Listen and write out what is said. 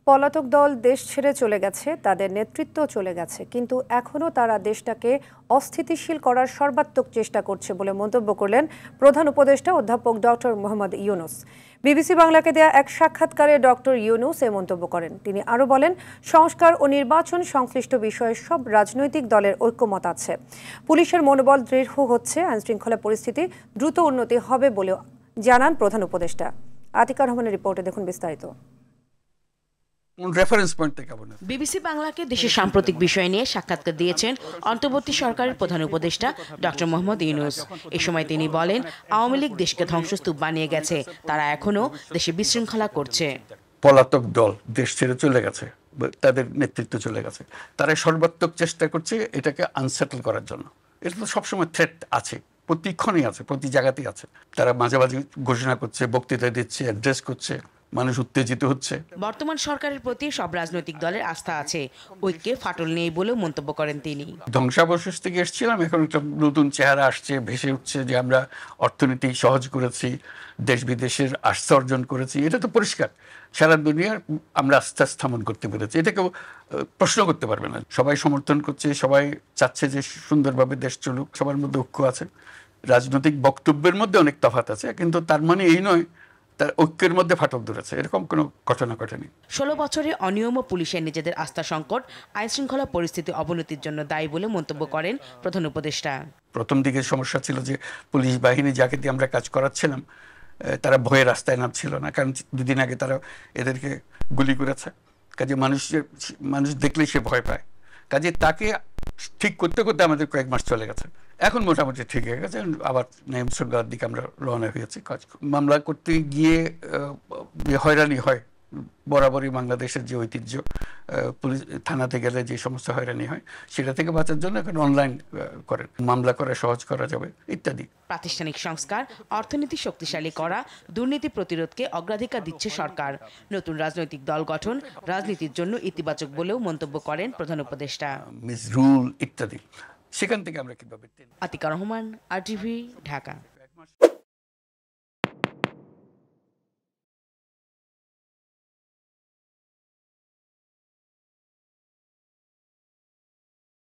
পলাতক দল দেশ ছেড়ে চলে গেছে, তাদের নেতৃত্ব চলে গেছে, কিন্তু এখনও তারা দেশটাকে অস্থিতিশীল করার সর্বাত্মক চেষ্টা করছে বলে মন্তব্য করলেন প্রধান উপদেষ্টা অধ্যাপক ডক্টর মোহাম্মদ ইউনূস। বিবিসি বাংলাকে দেয়া এক সাক্ষাৎকারে ডক্টর ইউনূস এ মন্তব্য করেন। তিনি আরও বলেন, সংস্কার ও নির্বাচন সংশ্লিষ্ট বিষয়ে সব রাজনৈতিক দলের ঐক্যমত আছে। পুলিশের মনোবল দৃঢ় হচ্ছে, আইনশৃঙ্খলা পরিস্থিতি দ্রুত উন্নতি হবে বলেও জানান প্রধান উপদেষ্টা। আতিকা রহমানের রিপোর্টে দেখুন বিস্তারিত। বিবিসি বাংলাকে দেশের সাম্প্রতিক বিষয় নিয়ে সাক্ষাৎকার দিয়েছেন অন্তর্বর্তী সরকারের প্রধান উপদেষ্টা ডক্টর মোহাম্মদ ইউনূস। এ সময় তিনি বলেন, আওয়ামী লীগ দেশকে ধ্বংসস্তূপ বানিয়ে গেছে, তারা এখনো দেশে বিশৃঙ্খলা করছে। পলাতক দল দেশ ছেড়ে চলে গেছে, তাদের নেতৃত্ব চলে গেছে, তারা সর্বাত্মক চেষ্টা করছে এটাকে আনসেটল করার জন্য। এটা তো সবসময় থ্রেট আছে, প্রতিক্ষণই আছে, প্রতি জায়গাতেই আছে। তারা মাঝে মাঝে ঘোষণা করছে, বক্তৃতা দিচ্ছে, অ্যাড্রেস করছে, মানুষ উত্তেজিত হচ্ছে। বর্তমান সরকারের প্রতি সব রাজনৈতিক দলের আস্থা আছে, ঐক্যে ফাটল নেই বলেও মন্তব্য করেন তিনি। ধ্বংসাবশেষ থেকে এসেছিলাম, এখন একটা নতুন চেহারা আসছে, ভেসে উঠছে যে আমরা অর্থনীতি সহজ করেছি, দেশ বিদেশের আস্থা অর্জন করেছি। এটা তো পরিষ্কার, সারা দুনিয়ার আমরা আস্থা স্থাপন করতে পেরেছি, এটা কেউ প্রশ্ন করতে পারবে না। সবাই সমর্থন করছে, সবাই চাচ্ছে যে সুন্দরভাবে দেশ চলুক, সবার মধ্যে ঐক্য আছে। রাজনৈতিক বক্তব্যের মধ্যে অনেক তফাৎ আছে, কিন্তু তার মানে এই নয় তার ঐক্যের মধ্যে ফাটল ধরেছে, এরকম কোনো ঘটনা ঘটেনি। 16 বছরে অনিয়ম ও পুলিশের নিজেদের আস্থা সংকট আইনশৃঙ্খলা পরিস্থিতি অবনতির জন্য দায়ী বলে মন্তব্য করেন প্রধান উপদেষ্টা। প্রথম দিকে সমস্যা ছিল যে পুলিশ বাহিনী যাকে দিয়ে আমরা কাজ করাচ্ছিলাম তারা ভয়ে রাস্তায় নামছিল না, কারণ দুদিন আগে তারা এদেরকে গুলি করেছে। কাজে মানুষ দেখলেই সে ভয় পায়। কাজে তাকে ঠিক করতে করতে আমাদের কয়েক মাস চলে গেছে, এখন মোটামুটি ঠিক হয়ে গেছে। আবার নিয়ম শৃঙ্খলার দিকে আমরা রওনা হয়েছি। মামলা করতে গিয়ে হয়রানি হয়, বরাবরই বাংলাদেশের যে ঐতিহ্য, পুলিশ থানাতে গেলে যে সমস্ত হয়রানি হয় সেটা থেকে বাঁচার জন্য এখন অনলাইন করেন, মামলা করা সহজ করা যাবে ইত্যাদি। প্রাতিষ্ঠানিক সংস্কার, অর্থনীতি শক্তিশালী করা, দুর্নীতি প্রতিরোধকে অগ্রাধিকার দিচ্ছে সরকার। নতুন রাজনৈতিক দল গঠন রাজনীতির জন্য ইতিবাচক বলেও মন্তব্য করেন প্রধান উপদেষ্টা। মিসরুল ইত্যাদি, সেখান থেকে আমরা কিভাবে। আতিকা রহমান, RTV, ঢাকা।